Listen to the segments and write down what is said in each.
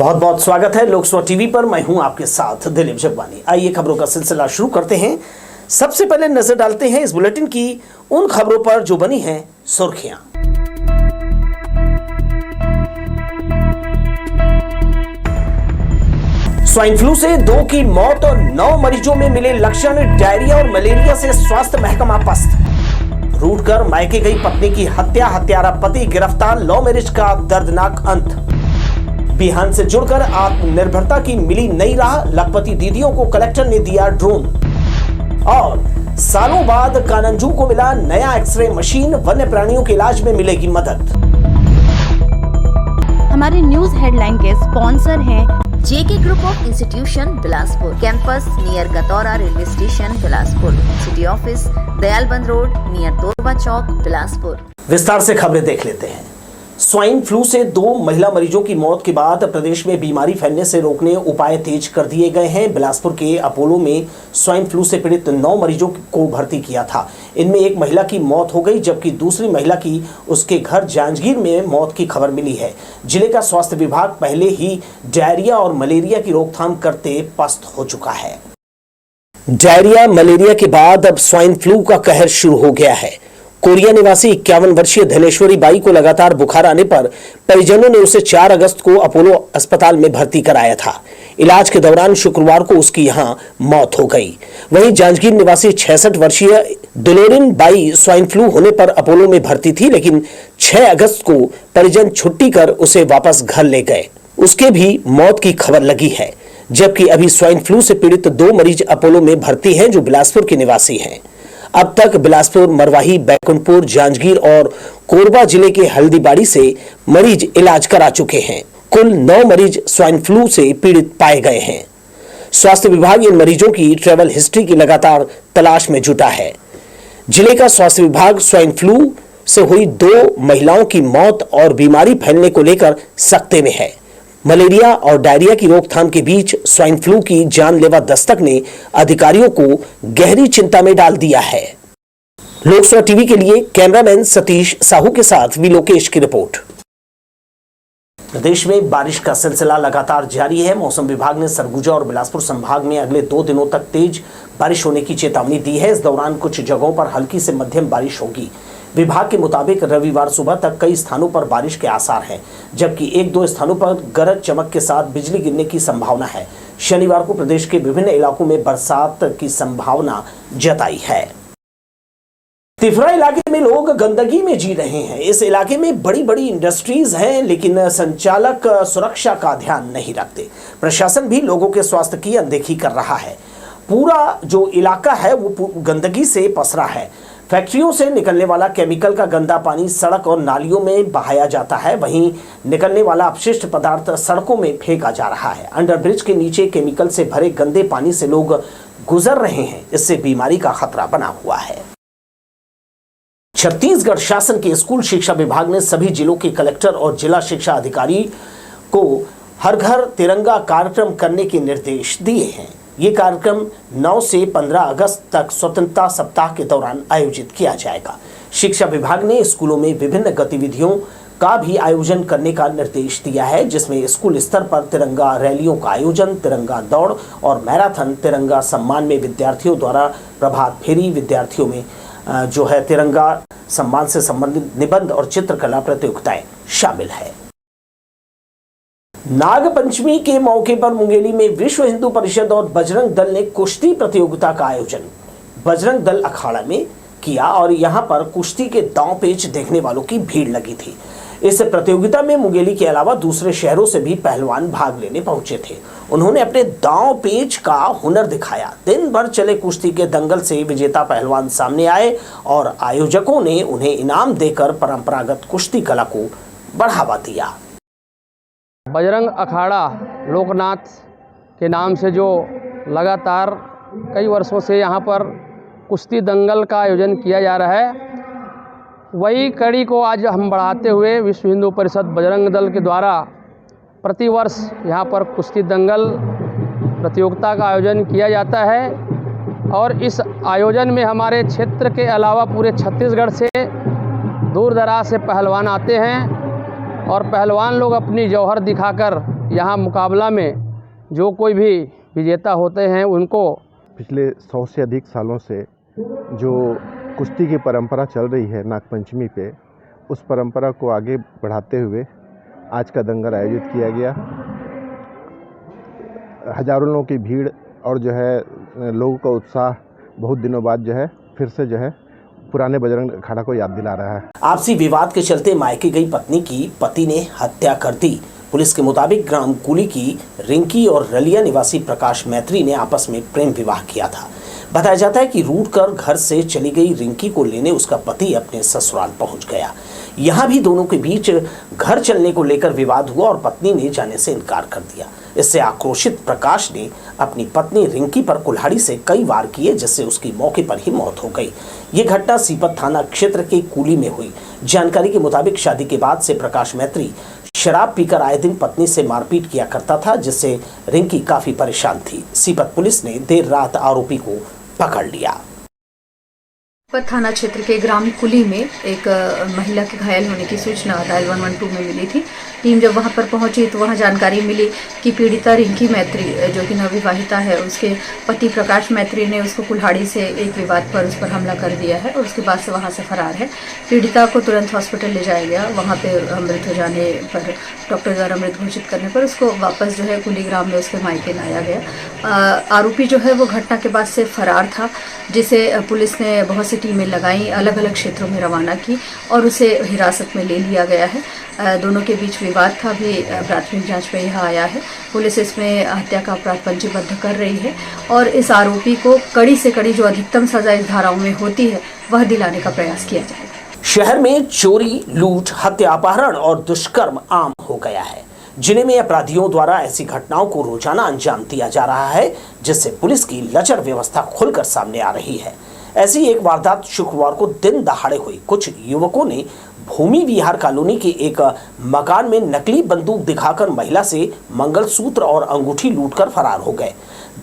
बहुत बहुत स्वागत है लोकसभा टीवी पर। मैं हूं आपके साथ दिलीप जगवानी। आइए खबरों का सिलसिला शुरू करते हैं। सबसे पहले नजर डालते हैं इस बुलेटिन की उन खबरों पर जो बनी हैं सुर्खियां। स्वाइन फ्लू से 2 की मौत और 9 मरीजों में मिले लक्षण। डायरिया और मलेरिया से स्वास्थ्य महकमा पस्त। रूठ कर मायके गई पत्नी की हत्या, हत्यारा पति गिरफ्तार। लव मैरिज का दर्दनाक अंत। बिहान से जुड़कर आत्मनिर्भरता की मिली नई राह। लखपति दीदियों को कलेक्टर ने दिया ड्रोन। और सालों बाद कानंजू को मिला नया एक्सरे मशीन। वन्य प्राणियों के इलाज में मिलेगी मदद। हमारे न्यूज हेडलाइन के स्पॉन्सर हैं JK group of institution Bilaspur, campus near Gataura railway station Bilaspur, city office Dayalband road near Torba Chowk Bilaspur. विस्तार से खबरें देख लेते हैं। स्वाइन फ्लू से 2 महिला मरीजों की मौत के बाद प्रदेश में बीमारी फैलने से रोकने उपाय तेज कर दिए गए हैं। बिलासपुर के अपोलो में स्वाइन फ्लू से पीड़ित 9 मरीजों को भर्ती किया था। इनमें एक महिला की मौत हो गई, जबकि दूसरी महिला की उसके घर जांजगीर में मौत की खबर मिली है। जिले का स्वास्थ्य विभाग पहले ही डायरिया और मलेरिया की रोकथाम करते पस्त हो चुका है। डायरिया मलेरिया के बाद अब स्वाइन फ्लू का कहर शुरू हो गया है। कोरिया निवासी 51 वर्षीय धनेश्वरी बाई को लगातार बुखार आने पर परिजनों ने उसे 4 अगस्त को अपोलो अस्पताल में भर्ती कराया था। इलाज के दौरान शुक्रवार को उसकी यहां मौत हो गई। वहीं जांजगीर निवासी 66 वर्षीय दुलोरिन बाई स्वाइन फ्लू होने पर अपोलो में भर्ती थी, लेकिन 6 अगस्त को परिजन छुट्टी कर उसे वापस घर ले गए। उसके भी मौत की खबर लगी है, जबकि अभी स्वाइन फ्लू से पीड़ित 2 मरीज अपोलो में भर्ती हैं जो बिलासपुर के निवासी हैं। अब तक बिलासपुर, मरवाही, बैकुंठपुर, जांजगीर और कोरबा जिले के हल्दीबाड़ी से मरीज इलाज करा चुके हैं। कुल 9 मरीज स्वाइन फ्लू से पीड़ित पाए गए हैं। स्वास्थ्य विभाग इन मरीजों की ट्रैवल हिस्ट्री की लगातार तलाश में जुटा है। जिले का स्वास्थ्य विभाग स्वाइन फ्लू से हुई 2 महिलाओं की मौत और बीमारी फैलने को लेकर सख्ते में है। मलेरिया और डायरिया की रोकथाम के बीच स्वाइन फ्लू की जानलेवा दस्तक ने अधिकारियों को गहरी चिंता में डाल दिया है। लोकसभा टीवी के लिए कैमरामैन सतीश साहू के साथ वी लोकेश की रिपोर्ट। प्रदेश में बारिश का सिलसिला लगातार जारी है। मौसम विभाग ने सरगुजा और बिलासपुर संभाग में अगले 2 दिनों तक तेज बारिश होने की चेतावनी दी है। इस दौरान कुछ जगहों पर हल्की से मध्यम बारिश होगी। विभाग के मुताबिक रविवार सुबह तक कई स्थानों पर बारिश के आसार हैं, जबकि 1-2 स्थानों पर गरज चमक के साथ बिजली गिरने की संभावना है। शनिवार को प्रदेश के विभिन्न इलाकों में बरसात की संभावना जताई है। तिफरा इलाके में लोग गंदगी में जी रहे हैं। इस इलाके में बड़ी बड़ी इंडस्ट्रीज हैं, लेकिन संचालक सुरक्षा का ध्यान नहीं रखते। प्रशासन भी लोगों के स्वास्थ्य की अनदेखी कर रहा है। पूरा जो इलाका है वो गंदगी से पसरा है। फैक्ट्रियों से निकलने वाला केमिकल का गंदा पानी सड़क और नालियों में बहाया जाता है। वहीं निकलने वाला अपशिष्ट पदार्थ सड़कों में फेंका जा रहा है। अंडरब्रिज के नीचे केमिकल से भरे गंदे पानी से लोग गुजर रहे हैं। इससे बीमारी का खतरा बना हुआ है। छत्तीसगढ़ शासन के स्कूल शिक्षा विभाग ने सभी जिलों के कलेक्टर और जिला शिक्षा अधिकारी को हर घर तिरंगा कार्यक्रम करने के निर्देश दिए हैं। ये कार्यक्रम 9 से 15 अगस्त तक स्वतंत्रता सप्ताह के दौरान आयोजित किया जाएगा। शिक्षा विभाग ने स्कूलों में विभिन्न गतिविधियों का भी आयोजन करने का निर्देश दिया है, जिसमें स्कूल स्तर पर तिरंगा रैलियों का आयोजन, तिरंगा दौड़ और मैराथन, तिरंगा सम्मान में विद्यार्थियों द्वारा प्रभात फेरी, विद्यार्थियों में जो है तिरंगा सम्मान से संबंधित निबंध और चित्रकला प्रतियोगिताएं शामिल है। नाग पंचमी के मौके पर मुंगेली में विश्व हिंदू परिषद और बजरंग दल ने कुश्ती प्रतियोगिता का आयोजन बजरंग दल अखाड़ा में किया और यहां पर कुश्ती के दांव पेच देखने वालों की भीड़ लगी थी। इस प्रतियोगिता में मुंगेली के अलावा दूसरे शहरों से भी पहलवान भाग लेने पहुंचे थे। उन्होंने अपने दांव पेच का हुनर दिखाया। दिन भर चले कुश्ती के दंगल से विजेता पहलवान सामने आए और आयोजकों ने उन्हें इनाम देकर परंपरागत कुश्ती कला को बढ़ावा दिया। बजरंग अखाड़ा लोकनाथ के नाम से जो लगातार कई वर्षों से यहाँ पर कुश्ती दंगल का आयोजन किया जा रहा है, वही कड़ी को आज हम बढ़ाते हुए विश्व हिंदू परिषद बजरंग दल के द्वारा प्रतिवर्ष यहाँ पर कुश्ती दंगल प्रतियोगिता का आयोजन किया जाता है। और इस आयोजन में हमारे क्षेत्र के अलावा पूरे छत्तीसगढ़ से दूर दराज से पहलवान आते हैं और पहलवान लोग अपनी जौहर दिखाकर यहाँ मुकाबला में जो कोई भी विजेता होते हैं उनको पिछले 100 से अधिक सालों से जो कुश्ती की परंपरा चल रही है नागपंचमी पे, उस परंपरा को आगे बढ़ाते हुए आज का दंगल आयोजित किया गया। हजारों लोगों की भीड़ और जो है लोगों का उत्साह बहुत दिनों बाद जो है फिर से जो है पुराने बजरंग अखाड़ा को याद दिला रहा है। आपसी विवाद के चलते मायके गई पत्नी की पति ने हत्या कर दी। पुलिस के मुताबिक ग्राम कुली की रिंकी और रलिया निवासी प्रकाश मैत्री ने आपस में प्रेम विवाह किया था। बताया जाता है कि रूठ कर घर से चली गई रिंकी को लेने उसका पति अपने ससुराल पहुंच गया। यहां भी दोनों के बीच घर चलने को लेकर विवाद हुआ और पत्नी ने जाने से इनकार कर दिया। इससे आक्रोशित प्रकाश ने अपनी पत्नी रिंकी पर कुल्हाड़ी से कई वार किए, जिससे उसकी मौके पर ही मौत हो गई। ये घटना सीपत थाना क्षेत्र के कुली में हुई। जानकारी के मुताबिक शादी के बाद से प्रकाश मैत्री शराब पीकर आए दिन पत्नी से मारपीट किया करता था, जिससे रिंकी काफी परेशान थी। सीपत पुलिस ने देर रात आरोपी को पकड़ लिया। थाना क्षेत्र के ग्राम कुली में एक महिला के घायल होने की सूचना डायल 112 में मिली थी। टीम जब वहां पर पहुंची तो वहां जानकारी मिली कि पीड़िता रिंकी मैत्री जो कि नवविवाहिता है, उसके पति प्रकाश मैत्री ने उसको कुल्हाड़ी से एक विवाद पर उस पर हमला कर दिया है और उसके बाद से वहां से फरार है। पीड़िता को तुरंत हॉस्पिटल ले जाया गया। वहां पे मृत हो जाने पर डॉक्टर द्वारा मृत घोषित करने पर उसको वापस जो है कुली ग्राम में उसके मायके लाया गया। आरोपी जो है वो घटना के बाद से फरार था, जिसे पुलिस ने बहुत सी टीमें लगाई, अलग अलग क्षेत्रों में रवाना की और उसे हिरासत में ले लिया गया है। दोनों के बीच विवाद था, भी प्राथमिक जांच में यह आया है। पुलिस इसमें हत्या का अपराध पंजीबद्ध कर रही है और इस आरोपी को कड़ी से कड़ी जो अधिकतम सजा इस धाराओं में होती है वह दिलाने का प्रयास किया जाएगा। शहर में चोरी, लूट, हत्या, अपहरण और दुष्कर्म आम हो गया है। जिले में अपराधियों द्वारा ऐसी घटनाओं को रोजाना अंजाम दिया जा रहा है, जिससे पुलिस की लचर व्यवस्था खुलकर सामने आ रही है। ऐसी एक वारदात शुक्रवार को दिन दहाड़े हुई। कुछ युवकों ने भूमि विहार कॉलोनी के एक मकान में नकली बंदूक दिखाकर महिला से मंगलसूत्र और अंगूठी लूटकर फरार हो गए।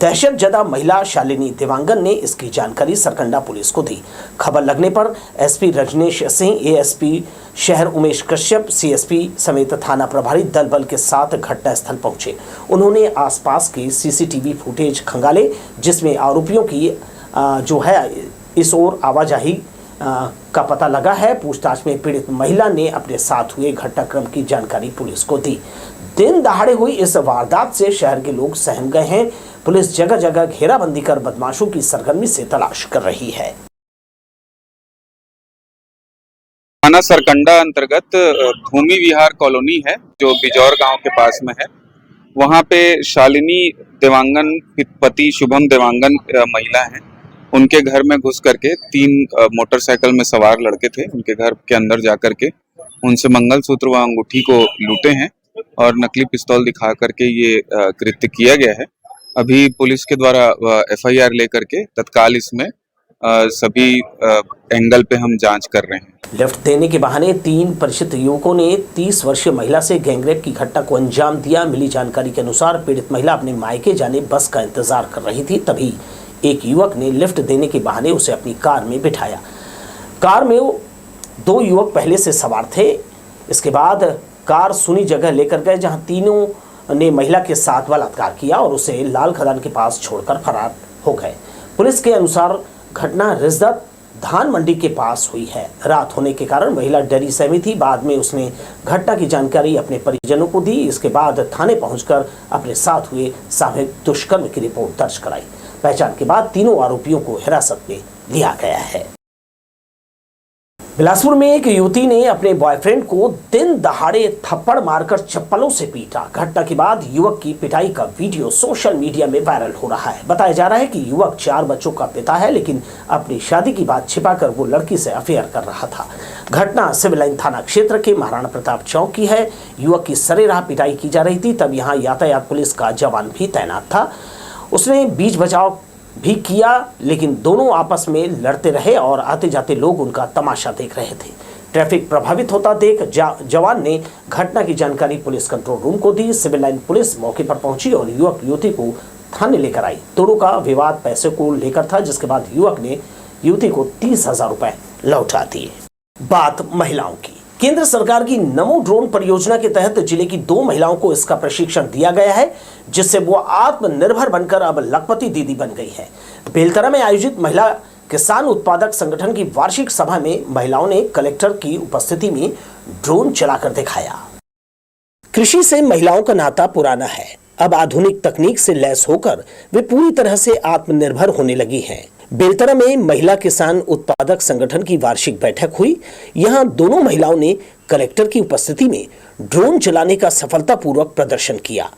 दहशतजदा महिला शालिनी देवांगन ने इसकी जानकारी सरकंडा पुलिस को दी। खबर लगने पर एसपी रजनेश सिंह, एएसपी शहर उमेश कश्यप, सीएसपी समेत थाना प्रभारी दल बल के साथ घटनास्थल पहुंचे। उन्होंने आसपास के सीसीटीवी फुटेज खंगाले, जिसमें आरोपियों की जो है इस ओर आवाजाही का पता लगा है। पूछताछ में पीड़ित महिला ने अपने साथ हुए घटनाक्रम की जानकारी पुलिस को दी। दिन दहाड़े हुई इस वारदात से शहर के लोग सहम गए हैं। पुलिस जगह जगह घेराबंदी कर बदमाशों की सरगर्मी से तलाश कर रही है। थाना सरकंडा अंतर्गत भूमि विहार कॉलोनी है जो बिजौर गांव के पास में है। वहां पे शालिनी देवांगन पति शुभम देवांगन महिला हैं। उनके घर में घुस करके 3 मोटरसाइकिल में सवार लड़के थे। उनके घर के अंदर जाकर के उनसे मंगलसूत्र व अंगूठी को लूटे हैं और नकली पिस्तौल दिखा करके ये कृत्य किया गया है। अभी पुलिस के द्वारा एफआईआर लेकर के तत्काल इसमें सभी एंगल पे हम जांच कर रहे हैं। लिफ्ट देने के बहाने 3 परिचित युवकों ने 30 वर्षीय महिला से गैंगरेप की घटना को अंजाम दिया। मिली जानकारी के अनुसार पीड़ित महिला अपने मायके जाने बस का इंतजार कर रही थी, तभी एक युवक ने लिफ्ट देने के बहाने उसे अपनी कार में बिठाया। कार में 2 युवक पहले से सवार थे। इसके बाद कार सुनी जगह लेकर गए, जहां तीनों ने महिला के साथ बलात्कार किया और उसे लाल खदान के पास छोड़कर फरार हो गए। पुलिस के अनुसार घटना रिजत धान मंडी के पास हुई है। रात होने के कारण महिला डरी सहमी थी। बाद में उसने घटना की जानकारी अपने परिजनों को दी। इसके बाद थाने पहुंचकर अपने साथ हुए सामूहिक दुष्कर्म की रिपोर्ट दर्ज कराई। पहचान के बाद तीनों आरोपियों को हिरासत में लिया गया है। बिलासपुर में एक युवती ने अपने बॉयफ्रेंड को दिन दहाड़े थप्पड़ मारकर चप्पलों से पीटा। घटना के बाद युवक की पिटाई का वीडियो सोशल मीडिया में वायरल हो रहा है। बताया जा रहा है कि युवक 4 बच्चों का पिता है, लेकिन अपनी शादी की बात छिपाकर वो लड़की से अफेयर कर रहा था। घटना सिविल लाइन थाना क्षेत्र के महाराणा प्रताप चौक की है। युवक की सरेराह पिटाई की जा रही थी, तब यहाँ यातायात पुलिस का जवान भी तैनात था। उसने बीच बचाव भी किया, लेकिन दोनों आपस में लड़ते रहे और आते जाते लोग उनका तमाशा देख रहे थे। ट्रैफिक प्रभावित होता देख जवान ने घटना की जानकारी पुलिस कंट्रोल रूम को दी। सिविल लाइन पुलिस मौके पर पहुंची और युवक युवती को थाने लेकर आई। दोनों का विवाद पैसे को लेकर था, जिसके बाद युवक ने युवती को 30,000 रुपए लौटा दिए। बात महिलाओं की। केंद्र सरकार की नमो ड्रोन परियोजना के तहत जिले की 2 महिलाओं को इसका प्रशिक्षण दिया गया है, जिससे वो आत्मनिर्भर बनकर अब लखपति दीदी बन गई है। बेलतरा में आयोजित महिला किसान उत्पादक संगठन की वार्षिक सभा में महिलाओं ने कलेक्टर की उपस्थिति में ड्रोन चलाकर दिखाया। कृषि से महिलाओं का नाता पुराना है। अब आधुनिक तकनीक से लैस होकर वे पूरी तरह से आत्मनिर्भर होने लगी हैं। बेलतरा में महिला किसान उत्पादक संगठन की वार्षिक बैठक हुई। यहां दोनों महिलाओं ने कलेक्टर की उपस्थिति में ड्रोन चलाने का सफलतापूर्वक प्रदर्शन किया।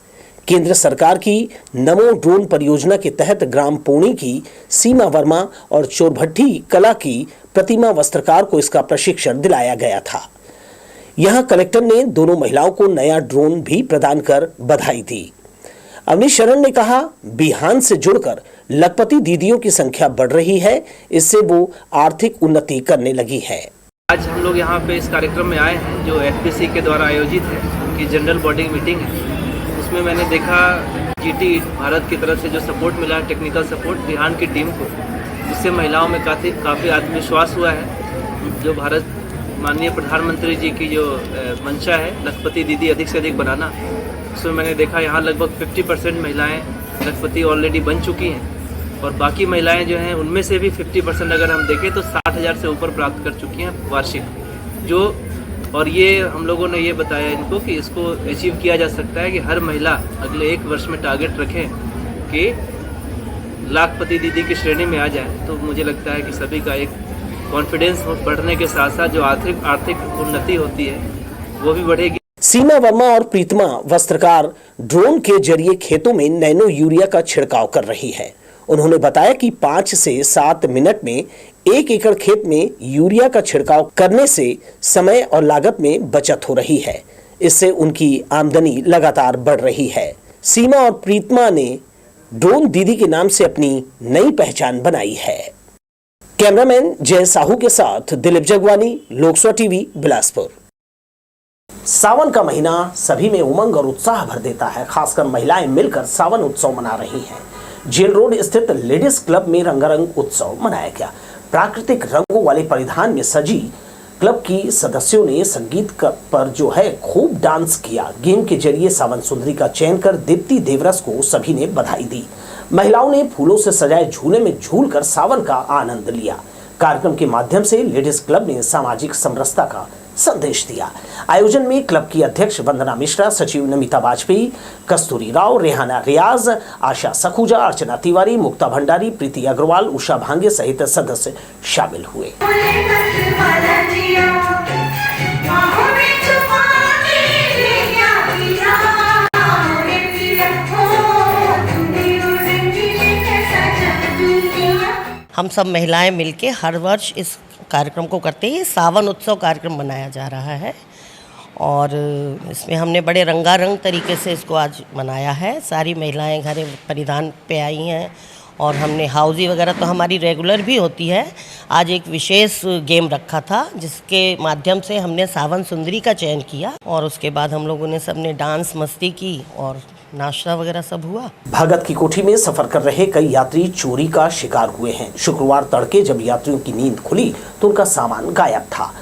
केंद्र सरकार की नमो ड्रोन परियोजना के तहत ग्राम पोणी की सीमा वर्मा और चोरभट्टी कला की प्रतिमा वस्त्रकार को इसका प्रशिक्षण दिलाया गया था। यहां कलेक्टर ने दोनों महिलाओं को नया ड्रोन भी प्रदान कर बधाई दी। अवनीश शरण ने कहा, बिहान से जुड़कर लखपति दीदियों की संख्या बढ़ रही है, इससे वो आर्थिक उन्नति करने लगी है। आज हम लोग यहाँ पे इस कार्यक्रम में आए हैं जो एफपीसी के द्वारा आयोजित है, कि जनरल बॉडी मीटिंग है। उसमें मैंने देखा जीटी भारत की तरफ से जो सपोर्ट मिला है, टेक्निकल सपोर्ट बिहान की टीम को, इससे महिलाओं में काफ़ी आत्मविश्वास हुआ है। जो भारत माननीय प्रधानमंत्री जी की जो मंशा है लखपति दीदी अधिक से अधिक बनाना, उसमें मैंने देखा यहाँ लगभग 50% महिलाएं लखपति ऑलरेडी बन चुकी हैं, और बाकी महिलाएं जो हैं उनमें से भी 50% अगर हम देखें तो 60,000 से ऊपर प्राप्त कर चुकी हैं वार्षिक। जो और ये हम लोगों ने ये बताया इनको कि इसको अचीव किया जा सकता है कि हर महिला अगले 1 वर्ष में टारगेट रखें कि लाखपति दीदी की श्रेणी में आ जाए। तो मुझे लगता है कि सभी का एक कॉन्फिडेंस बढ़ने के साथ साथ जो आर्थिक उन्नति होती है वो भी बढ़ेगी। सीमा वर्मा और प्रीतमा वस्त्रकार ड्रोन के जरिए खेतों में नैनो यूरिया का छिड़काव कर रही है। उन्होंने बताया कि 5 से 7 मिनट में 1 एकड़ खेत में यूरिया का छिड़काव करने से समय और लागत में बचत हो रही है। इससे उनकी आमदनी लगातार बढ़ रही है। सीमा और प्रीतमा ने ड्रोन दीदी के नाम से अपनी नई पहचान बनाई है। कैमरामैन जय साहू के साथ दिलीप जगवानी, लोकसभा टीवी, बिलासपुर। सावन का महीना सभी में उमंग और उत्साह भर देता है। खासकर महिलाएं मिलकर सावन उत्सव मना रही हैं। जेल रोड स्थित लेडीज क्लब में रंगारंग उत्सव मनाया गया। प्राकृतिक रंगों वाले परिधान में सजी क्लब की सदस्यों ने संगीत पर जो है खूब डांस किया। गेम के जरिए सावन सुंदरी का चयन कर दीप्ति देवरस को सभी ने बधाई दी। महिलाओं ने फूलों से सजाए झूले में झूलकर सावन का आनंद लिया। कार्यक्रम के माध्यम से लेडीज क्लब ने सामाजिक समरसता का संदेश दिया। आयोजन में क्लब की अध्यक्ष वंदना मिश्रा, सचिव नमिता वाजपेयी, कस्तूरी राव, रेहाना रियाज, आशा सखूजा, अर्चना तिवारी, मुक्ता भंडारी, प्रीति अग्रवाल, उषा भांगे सहित सदस्य शामिल हुए। हम सब महिलाएं मिलके हर वर्ष इस कार्यक्रम को करते हैं। सावन उत्सव कार्यक्रम मनाया जा रहा है और इसमें हमने बड़े रंगारंग तरीके से इसको आज मनाया है। सारी महिलाएं घर परिधान पे आई हैं और हमने हाउजी वगैरह तो हमारी रेगुलर भी होती है। आज एक विशेष गेम रखा था जिसके माध्यम से हमने सावन सुंदरी का चयन किया और उसके बाद हम लोगों ने सबने डांस मस्ती की और नाश्ता वगैरह सब हुआ। भगत की कोठी में सफर कर रहे कई यात्री चोरी का शिकार हुए हैं। शुक्रवार तड़के जब यात्रियों की नींद खुली तो उनका सामान गायब था।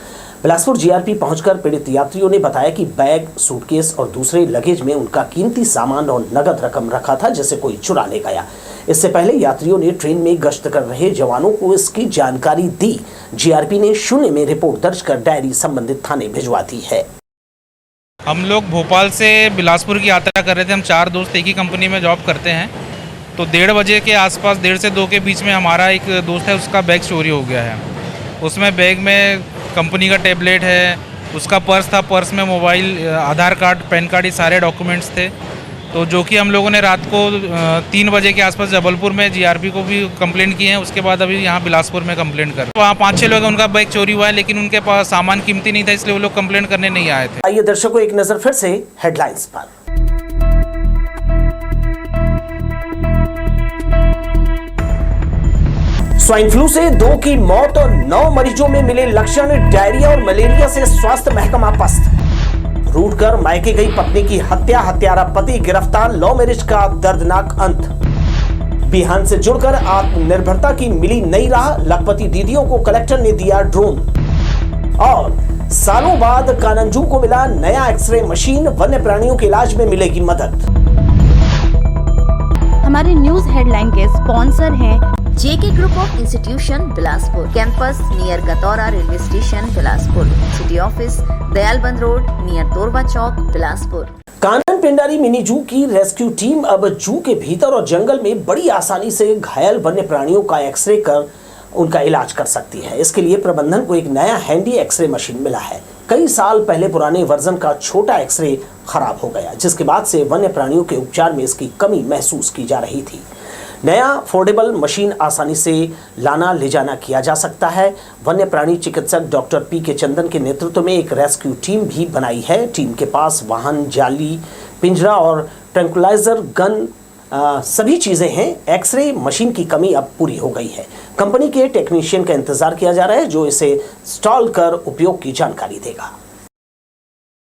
बिलासपुर जीआरपी पहुंचकर पीड़ित यात्रियों ने बताया कि बैग, सूटकेस और दूसरे लगेज में उनका कीमती सामान और नगद रकम रखा था, जिसे कोई चुरा ले गया। इससे पहले यात्रियों ने ट्रेन में गश्त कर रहे जवानों को इसकी जानकारी दी। जीआरपी ने 0 में रिपोर्ट दर्ज कर डायरी संबंधित थाने भिजवा दी है। हम लोग भोपाल से बिलासपुर की यात्रा कर रहे थे। हम 4 दोस्त एक ही कंपनी में जॉब करते हैं। तो 1:30 बजे के आसपास, 1:30 से 2 के बीच में हमारा एक दोस्त है, उसका बैग चोरी हो गया है। उसमें बैग में कंपनी का टैबलेट है, उसका पर्स था, पर्स में मोबाइल, आधार कार्ड, पैन कार्ड, ये सारे डॉक्यूमेंट्स थे। तो जो कि हम लोगों ने रात को 3 बजे के आसपास जबलपुर में जीआरपी को भी कंप्लेंट की है। उसके बाद अभी यहाँ बिलासपुर में कंप्लेंट कर, वहाँ 5-6 लोग, उनका बैग चोरी हुआ है, लेकिन उनके पास सामान कीमती नहीं था, इसलिए वो लोग कंप्लेंट करने नहीं आए थे। आइए दर्शकों, एक नजर फिर से हेडलाइंस पर। स्वाइन फ्लू से 2 की मौत और 9 मरीजों में मिले लक्षण। डायरिया और मलेरिया से स्वास्थ्य महकमा पस्त। रूठकर मायके गई पत्नी की हत्या, हत्यारा पति गिरफ्तार। लव मैरिज का दर्दनाक अंत। बिहान से जुड़कर आत्मनिर्भरता की मिली नई राह। लखपति दीदियों को कलेक्टर ने दिया ड्रोन। और सालों बाद कानंजू को मिला नया एक्सरे मशीन, वन्य प्राणियों के इलाज में मिलेगी मदद। हमारे न्यूज हेडलाइन के स्पॉन्सर हैं JK group of institution Bilaspur, campus near Gataura railway station Bilaspur, city office Dayalband road near Torwa Chowk Bilaspur. Kanan Pendari mini जू की रेस्क्यू टीम अब जू के भीतर और जंगल में बड़ी आसानी से घायल वन्य प्राणियों का एक्सरे कर उनका इलाज कर सकती है। इसके लिए प्रबंधन को एक नया हैंडी एक्सरे मशीन मिला है। कई साल पहले पुराने वर्जन का छोटा एक्सरे खराब हो गया, जिसके बाद से वन्य प्राणियों के उपचार में इसकी कमी महसूस की जा रही थी। नया फोल्डेबल मशीन आसानी से लाना ले जाना किया जा सकता है। वन्य प्राणी चिकित्सक डॉक्टर PK चंदन के नेतृत्व में एक रेस्क्यू टीम भी बनाई है। टीम के पास वाहन, जाली, पिंजरा और ट्रैंकुलाइजर गन सभी चीजें हैं। एक्सरे मशीन की कमी अब पूरी हो गई है। कंपनी के टेक्नीशियन का इंतजार किया जा रहा है जो इसे इंस्टॉल कर उपयोग की जानकारी देगा।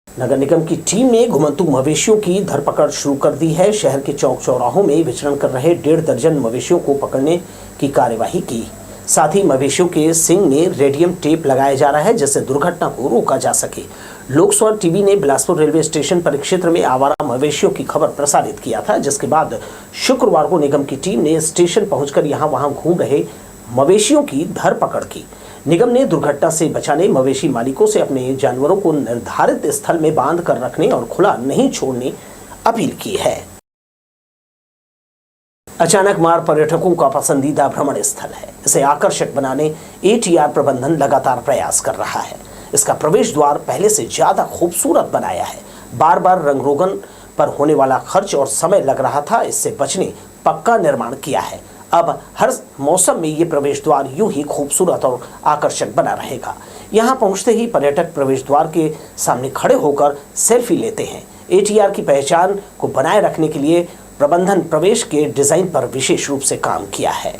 नगर निगम की टीम ने घुमंतु मवेशियों की धरपकड़ शुरू कर दी है। शहर के चौक चौराहों में विचरण कर रहे 1.5 दर्जन मवेशियों को पकड़ने की कार्यवाही की। साथ ही मवेशियों के सींग में रेडियम टेप लगाया जा रहा है जिससे दुर्घटना को रोका जा सके। लोकस्वर टीवी ने बिलासपुर रेलवे स्टेशन परिक्षेत्र में आवारा मवेशियों की खबर प्रसारित किया था, जिसके बाद शुक्रवार को निगम की टीम ने स्टेशन पहुंचकर यहां वहां घूम रहे मवेशियों की धरपकड़ की। निगम ने दुर्घटना से बचाने मवेशी मालिकों से अपने जानवरों को निर्धारित स्थल में बांध कर रखने और खुला नहीं छोड़ने अपील की है। अचानक मार पर्यटकों का पसंदीदा भ्रमण स्थल है। इसे आकर्षक बनाने ATR प्रबंधन लगातार प्रयास कर रहा है। इसका प्रवेश द्वार पहले से ज्यादा खूबसूरत बनाया है। बार बार रंग रोगन पर होने वाला खर्च और समय लग रहा था, इससे बचने पक्का निर्माण किया है। अब हर मौसम में ये प्रवेश द्वार यूं ही खूबसूरत और आकर्षक बना रहेगा। यहाँ पहुँचते ही पर्यटक प्रवेश द्वार के सामने खड़े होकर सेल्फी लेते हैं। ATR की पहचान को बनाए रखने के लिए प्रबंधन प्रवेश के डिजाइन पर विशेष रूप से काम किया है।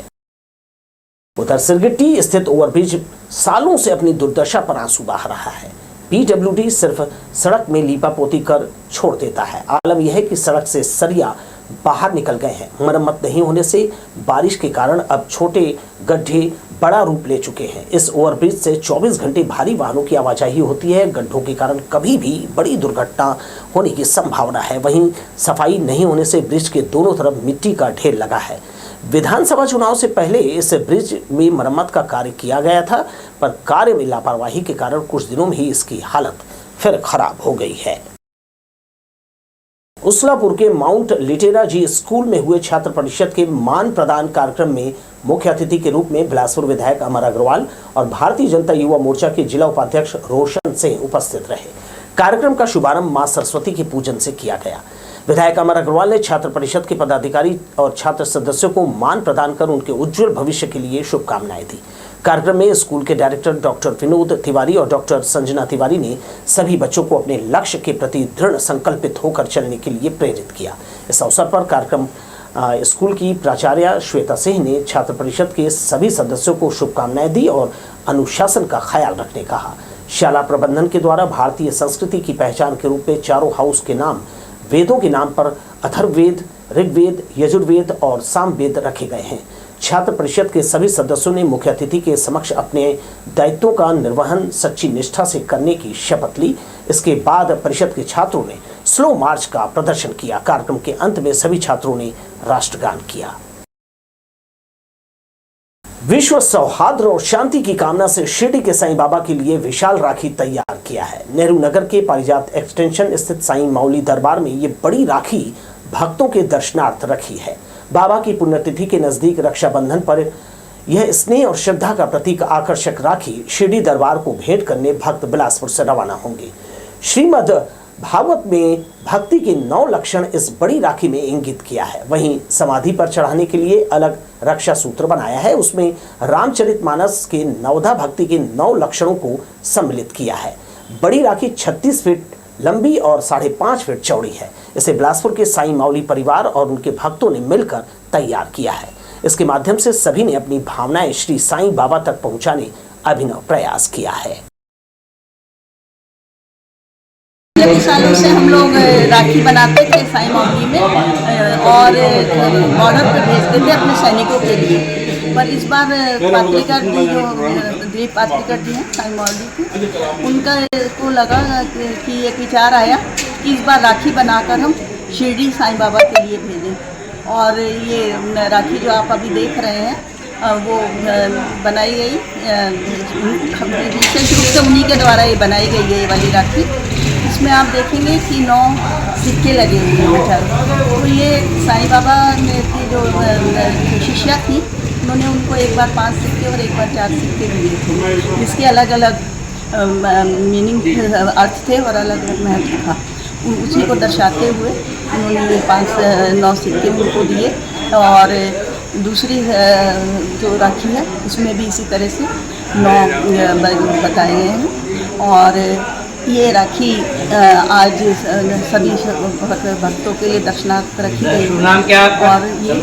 उधर सिरगिट्टी स्थित ओवरब्रिज सालों से अपनी दुर्दशा पर आंसू बहा रहा है। PWD सिर्फ सड़क में लीपापोती कर छोड़ देता है। आलम यह है कि सड़क से सरिया बाहर निकल गए हैं। मरम्मत नहीं होने से बारिश के कारण अब छोटे गड्ढे बड़ा रूप ले चुके हैं। इस ओवरब्रिज से 24 घंटे भारी वाहनों की आवाजाही होती है। गड्ढों के कारण कभी भी बड़ी दुर्घटना होने की संभावना है। वहीं सफाई नहीं होने से ब्रिज के दोनों तरफ मिट्टी का ढेर लगा है। विधानसभा चुनाव से पहले इस ब्रिज में मरम्मत का कार्य किया गया था, पर कार्य में लापरवाही के कारण कुछ दिनों में ही इसकी हालत फिर खराब हो गई है। उसलापुर के माउंट लिटेरा जी स्कूल में हुए छात्र परिषद के मान प्रदान कार्यक्रम में मुख्य अतिथि के रूप में बिलासपुर विधायक अमर अग्रवाल और भारतीय जनता युवा मोर्चा के जिला उपाध्यक्ष रोशन सिंह उपस्थित रहे। कार्यक्रम का शुभारंभ मां सरस्वती के पूजन से किया गया। विधायक अमर अग्रवाल ने छात्र परिषद के पदाधिकारी और छात्र सदस्यों को मान प्रदान कर उनके उज्जवल भविष्य के लिए शुभकामनाएं दी। कार्यक्रम में स्कूल के डायरेक्टर डॉक्टर विनोद तिवारी और डॉक्टर संजना तिवारी ने सभी बच्चों को अपने लक्ष्य के प्रति दृढ़ संकल्पित होकर चलने के लिए प्रेरित किया। इस अवसर पर कार्यक्रम स्कूल की प्राचार्य श्वेता सिंह ने छात्र परिषद के सभी सदस्यों को शुभकामनाएं दी और अनुशासन का ख्याल रखने कहा। शाला प्रबंधन के द्वारा भारतीय संस्कृति की पहचान के रूप में चारों हाउस के नाम वेदों के नाम पर अथर्ववेद, ऋग्वेद, यजुर्वेद और सामवेद रखे गए हैं। छात्र परिषद के सभी सदस्यों ने मुख्य अतिथि के समक्ष अपने दायित्वों का निर्वहन सच्ची निष्ठा से करने की शपथ ली। इसके बाद परिषद के छात्रों ने स्लो मार्च का प्रदर्शन किया। कार्यक्रम के अंत में सभी छात्रों ने राष्ट्रगान किया। विश्व सौहार्द और शांति की कामना से शिरडी के साईं बाबा के लिए विशाल राखी तैयार किया है। नेहरू नगर के पारिजात एक्सटेंशन स्थित साईं माउली दरबार में ये बड़ी राखी भक्तों के दर्शनार्थ रखी है। बाबा की पुण्यतिथि के नजदीक रक्षाबंधन पर यह स्नेह और श्रद्धा का प्रतीक आकर्षक राखी शिरडी दरबार को भेंट करने भक्त बिलासपुर से रवाना होंगे। श्रीमद् भागवत में भक्ति के 9 लक्षण इस बड़ी राखी में इंगित किया है। वहीं समाधि पर चढ़ाने के लिए अलग रक्षा सूत्र बनाया है। उसमें रामचरितमानस के नवधा भक्ति के 9 लक्षणों को सम्मिलित किया है। बड़ी राखी 36 फीट लंबी और 5.5 फीट चौड़ी है। इसे बिलासपुर के साईं माउली परिवार और उनके भक्तों ने मिलकर तैयार किया है। इसके माध्यम से सभी ने अपनी भावनाएं श्री साईं बाबा तक पहुंचाने अभिनव प्रयास किया है। कई सालों से हम लोग राखी बनाते थे साईं माउली में और बॉर्डर पर भेजते थे अपने सैनिकों के लिए। पर इस बार पात्रिका जी जो देवी पात्रिका जी हैं साईं मौली की, उनका को लगा कि एक विचार आया कि इस बार राखी बनाकर हम शिरडी साईं बाबा के लिए भेजें। और ये राखी जो आप अभी देख रहे हैं वो बनाई गई विशेष रूप से उन्हीं के द्वारा ये बनाई गई है ये वाली राखी। इसमें आप देखेंगे कि 9 सिक्के लगे हुए हैं मीटर। तो ये साईं बाबा ने की जो शिष्या थी, उन्होंने उनको एक बार 5 सिक्के और एक बार 4 सिक्के दिए थे, जिसके अलग अलग मीनिंग अर्थ थे और अलग अलग महत्व था। उसी को दर्शाते हुए उन्होंने 9 सिक्के उनको दिए। और दूसरी जो राखी है उसमें भी इसी तरह से 9 बताए गए हैं। और ये राखी आज सभी भक्तों के लिए दर्शनार्थ रखी गई है। और ये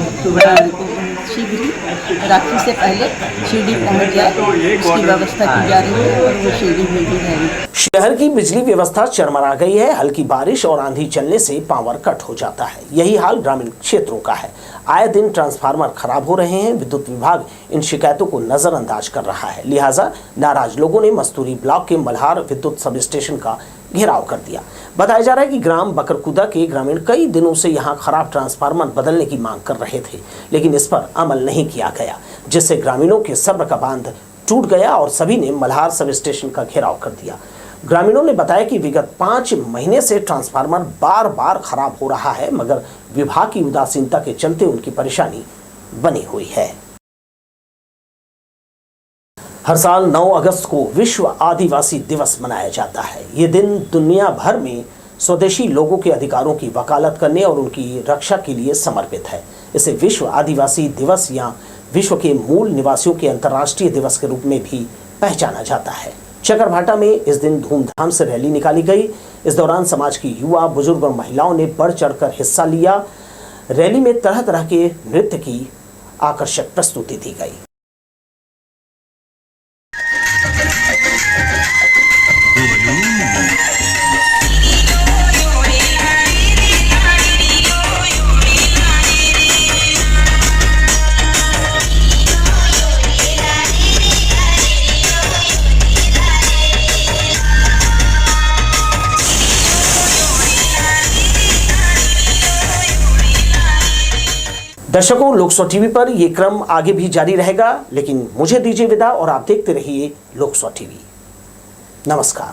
शीघ्र ही राखी से पहले शिरडी पहुंच जाए उसकी व्यवस्था की जा रही है और वो शिरडी भेजी जाएगी। शहर की बिजली व्यवस्था चरमरा गई है। हल्की बारिश और आंधी चलने से पावर कट हो जाता है। यही हाल ग्रामीण क्षेत्रों का है। आए दिन ट्रांसफार्मर खराब हो रहे हैं। विद्युत विभाग इन शिकायतों को नजरअंदाज कर रहा है। लिहाजा नाराज लोगों ने मस्तूरी ब्लॉक के मल्हार विद्युत सब स्टेशन का घेराव कर दिया। बताया जा रहा है कि ग्राम बकरकुदा के ग्रामीण कई दिनों से यहां खराब ट्रांसफार्मर बदलने की मांग कर रहे थे, लेकिन इस पर अमल नहीं किया गया, जिससे ग्रामीणों के सब्र का बांध टूट गया और सभी ने मल्हार सब स्टेशन का घेराव कर दिया। ग्रामीणों ने बताया कि विगत 5 महीने से ट्रांसफार्मर बार बार खराब हो रहा है, मगर विभाग की उदासीनता के चलते उनकी परेशानी बनी हुई है। हर साल 9 अगस्त को विश्व आदिवासी दिवस मनाया जाता है। ये दिन दुनिया भर में स्वदेशी लोगों के अधिकारों की वकालत करने और उनकी रक्षा के लिए समर्पित है। इसे विश्व आदिवासी दिवस या विश्व के मूल निवासियों के अंतर्राष्ट्रीय दिवस के रूप में भी पहचाना जाता है। चकरभाटा में इस दिन धूमधाम से रैली निकाली गई। इस दौरान समाज की युवा, बुजुर्ग और महिलाओं ने बढ़ चढ़कर हिस्सा लिया। रैली में तरह तरह के नृत्य की आकर्षक प्रस्तुति दी गई। दर्शकों, लोकसभा टीवी पर यह क्रम आगे भी जारी रहेगा, लेकिन मुझे दीजिए विदा और आप देखते रहिए लोकसभा टीवी। नमस्कार।